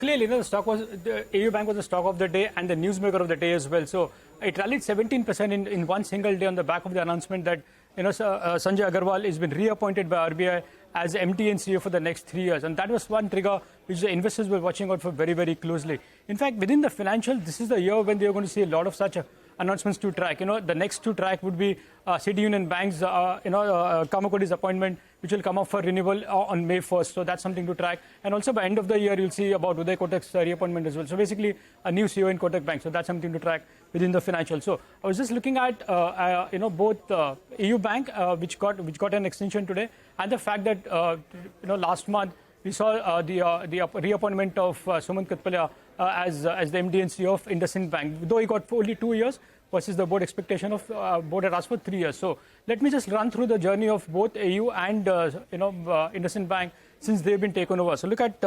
Clearly, the AU Bank was the stock of the day and the newsmaker of the day as well. So it rallied 17% in one single day on the back of the announcement that Sanjay Agarwal has been reappointed by RBI as MD and CEO for the next 3 years. And that was one trigger which the investors were watching out for very, very closely. In fact, within the financial, this is the year when they are going to see a lot of such announcements to track. The next to track would be City Union Bank's, Kamakodi's appointment, which will come up for renewal on May 1st. So that's something to track. And also by end of the year, you'll see about Uday Kotak's reappointment as well. So basically, a new CEO in Kotak Bank. So that's something to track within the financial. So I was just looking at, both AU Bank, which got an extension today, and the fact that, last month, we saw the reappointment of Sumant Katpalia as the MD and CEO of IndusInd Bank, though he got for only 2 years versus the board expectation of board had asked for 3 years. So let me just run through the journey of both AU and IndusInd Bank since they've been taken over. So look at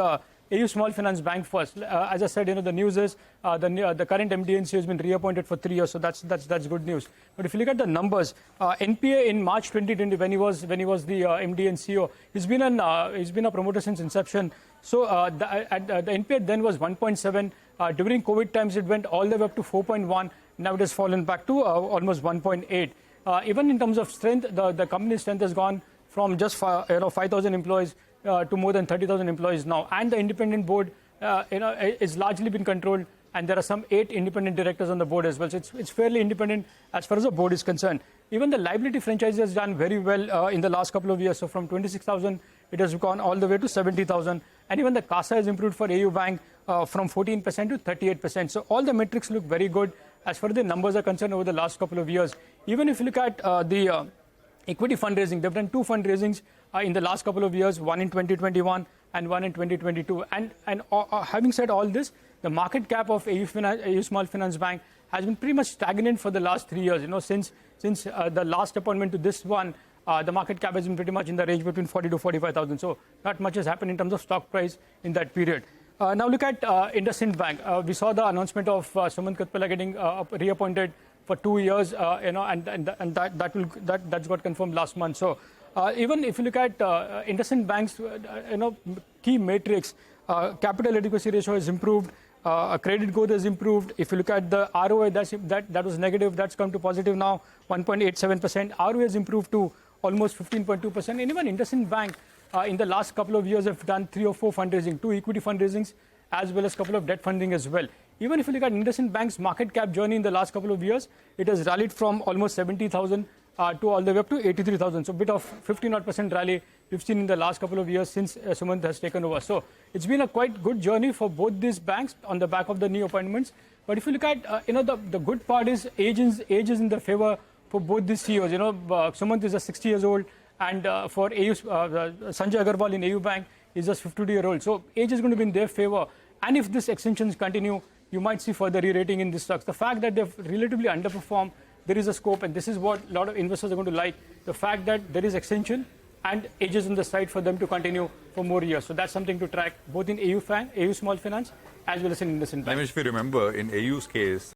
AU Small Finance Bank first. As I said, the news is the current MD and CEO has been reappointed for 3 years, so that's good news. But if you look at the numbers, NPA in March 2020, when he was the MD and CEO, he's been a promoter since inception. So the NPA then was 1.7. During COVID times, it went all the way up to 4.1. Now it has fallen back to almost 1.8. Even in terms of strength, the company's strength has gone from just 5,000 employees to more than 30,000 employees now. And the independent board, is largely been controlled. And there are some 8 independent directors on the board as well. So it's fairly independent as far as the board is concerned. Even the liability franchise has done very well in the last couple of years. So from 26,000, it has gone all the way to 70,000. And even the CASA has improved for AU Bank from 14% to 38%. So all the metrics look very good as far as the numbers are concerned over the last couple of years. Even if you look at the equity fundraising, they've done 2 fundraisings in the last couple of years, one in 2021 and one in 2022. And having said all this, the market cap of AU Small Finance Bank has been pretty much stagnant for the last 3 years. Since the last appointment to this one, the market cap has been pretty much in the range between 40 to 45,000. So not much has happened in terms of stock price in that period. Now look at IndusInd Bank. We saw the announcement of Sumant Katpalia getting reappointed for 2 years, and that's got confirmed last month. So even if you look at IndusInd Bank's key matrix, capital adequacy ratio has improved. Credit growth has improved. If you look at the ROA, that was negative. That's come to positive now, 1.87%. ROA has improved to almost 15.2%. And even IndusInd Bank in the last couple of years have done 3 or 4 fundraising, 2 equity fundraisings, as well as a couple of debt funding as well. Even if you look at IndusInd Bank's market cap journey in the last couple of years, it has rallied from almost 70,000 to all the way up to 83,000. So a bit of 15% rally we've seen in the last couple of years since Sumant has taken over. So it's been a quite good journey for both these banks on the back of the new appointments. But if you look at, the good part is age is in the favor for both these CEOs. Sumant is just 60 years old, and for Sanjay Agarwal in AU Bank is just 52-year-old. So age is going to be in their favor. And if these extensions continue, you might see further re-rating in these stocks. The fact that they've relatively underperformed, there is a scope, and this is what a lot of investors are going to like, the fact that there is extension and ages on the side for them to continue for more years. So that's something to track both in AU Small Finance as well as in IndusInd Bank. Nimesh, if you remember, in AU's case,